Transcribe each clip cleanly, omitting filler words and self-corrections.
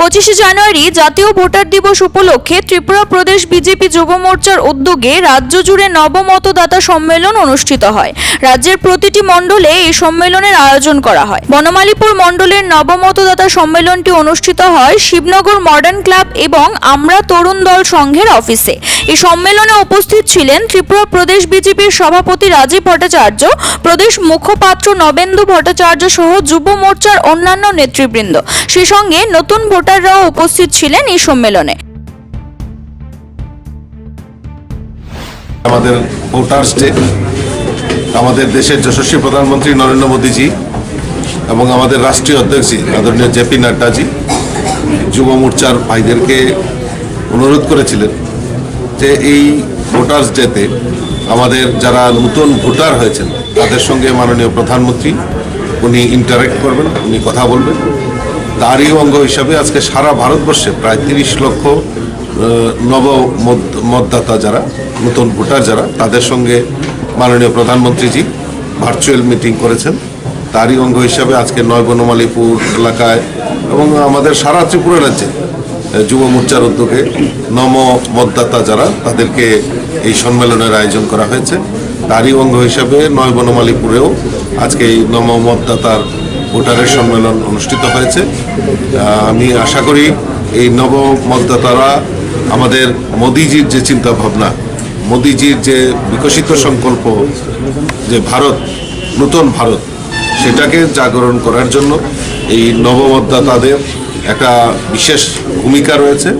25 জানুয়ারি জাতীয় ভোটার দিবস উপলক্ষে ত্রিপুরা প্রদেশ বিজেপি যুব মোর্চার উদ্যোগে রাজ্য জুড়ে নবমতদাতা সম্মেলন অনুষ্ঠিত হয়। রাজ্যের প্রতিটি মণ্ডলে এই সম্মেলনের আয়োজন করা হয়। বনমালীপুর মণ্ডলের নবমতদাতা সম্মেলনটি অনুষ্ঠিত হয় শিবনগর মডার্ন ক্লাব এবং আমরা তরুণ দল সংঘের অফিসে। এই সম্মেলনে উপস্থিত ছিলেন ত্রিপুরা প্রদেশ বিজেপির সভাপতি রাজীব ভট্টাচার্য, প্রদেশ মুখপাত্র নবেন্দু ভট্টাচার্য সহ যুব মোর্চার অন্যান্য নেতৃবৃন্দ। সেই সঙ্গে নতুন ভোটাররাও উপস্থিত ছিলেন এই সম্মেলনে। আমাদের ভোটার্স ডে, আমাদের দেশের যশস্বী প্রধানমন্ত্রী নরেন্দ্র মোদীজি এবং আমাদের রাষ্ট্রীয় অধ্যক্ষ আদরণীয় জেপি নাড্ডাজি যুব মোর্চার ভাইদেরকে অনুরোধ করেছিলেন যে এই ভোটার্স ডেতে আমাদের যারা নতুন ভোটার হয়েছেন তাদের সঙ্গে মাননীয় প্রধানমন্ত্রী উনি ইন্টারেক্ট করবেন, উনি কথা বলবেন। তারই অঙ্গ হিসাবে আজকে সারা ভারতবর্ষে প্রায় 30 লক্ষ নবমতদাতা যারা নতুন ভোটার যারা তাদের সঙ্গে মাননীয় প্রধানমন্ত্রীজি ভার্চুয়াল মিটিং করেছেন। তারই অঙ্গ হিসাবে আজকে নয় বনমালীপুর এলাকায় এবং আমাদের সারা ত্রিপুরা রাজ্যে যুব মোর্চার উদ্যোগে নবমতদাতা যারা তাদেরকে এই সম্মেলনের আয়োজন করা হয়েছে। তারই অঙ্গ হিসাবে নয় বনমালীপুরেও আজকে এই নবমতদাতার ভোটারের সম্মেলন অনুষ্ঠিত হয়েছে। আমি আশা করি এই নবমতদাতারা আমাদের মোদিজির যে চিন্তা ভাবনা, মোদিজির যে বিকশিত সংকল্প, যে ভারত নতুন ভারত, সেটাকে জাগরণ করার জন্য এই নবমতদাতাদের একটা বিশেষ ভূমিকা রয়েছে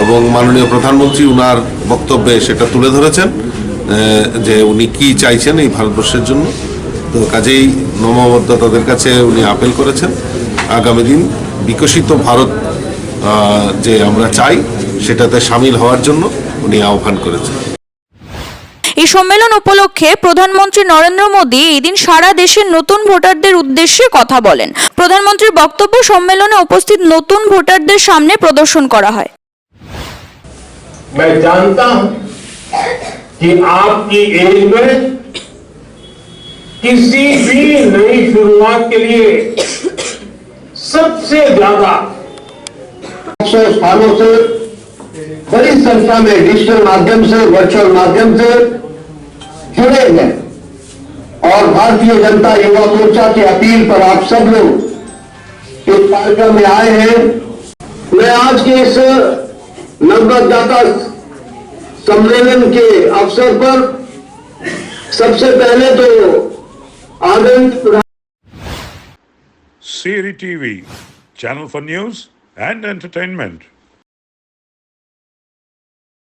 এবং মাননীয় প্রধানমন্ত্রী উনার বক্তব্যে সেটা তুলে ধরেছেন যে উনি কি চাইছেন এই ভারতবর্ষের জন্য। তো কাজেই নবমতদাতাদের কাছে উনি আপিল করেছেন আগামী দিন বিকশিত ভারত যে আমরা চাই সেটাতে সামিল হওয়ার জন্য উনি আহ্বান করেছেন। এই সম্মেলন উপলক্ষে প্রধানমন্ত্রী নরেন্দ্র মোদী এদিন সারা দেশের নতুন ভোটারদের উদ্দেশ্যে কথা বলেন। প্রধানমন্ত্রীর বক্তব্য সম্মেলনে উপস্থিত নতুন ভোটারদের সামনে প্রদর্শন করা হয়। मैं जानता हूं कि आपकी एज में किसी भी नई शुरुआत के लिए सबसे ज्यादा 100 स्थानों से बड़ी संख्या में डिजिटल माध्यम से, वर्चुअल माध्यम से जुड़े हैं और भारतीय जनता युवा मोर्चा की अपील पर आप सब लोग इस कार्यक्रम में आए हैं। मैं आज के इस नवमतदाता सम्मेलन के अवसर पर सबसे पहले तो आदरणीय CRI TV, channel for news and entertainment.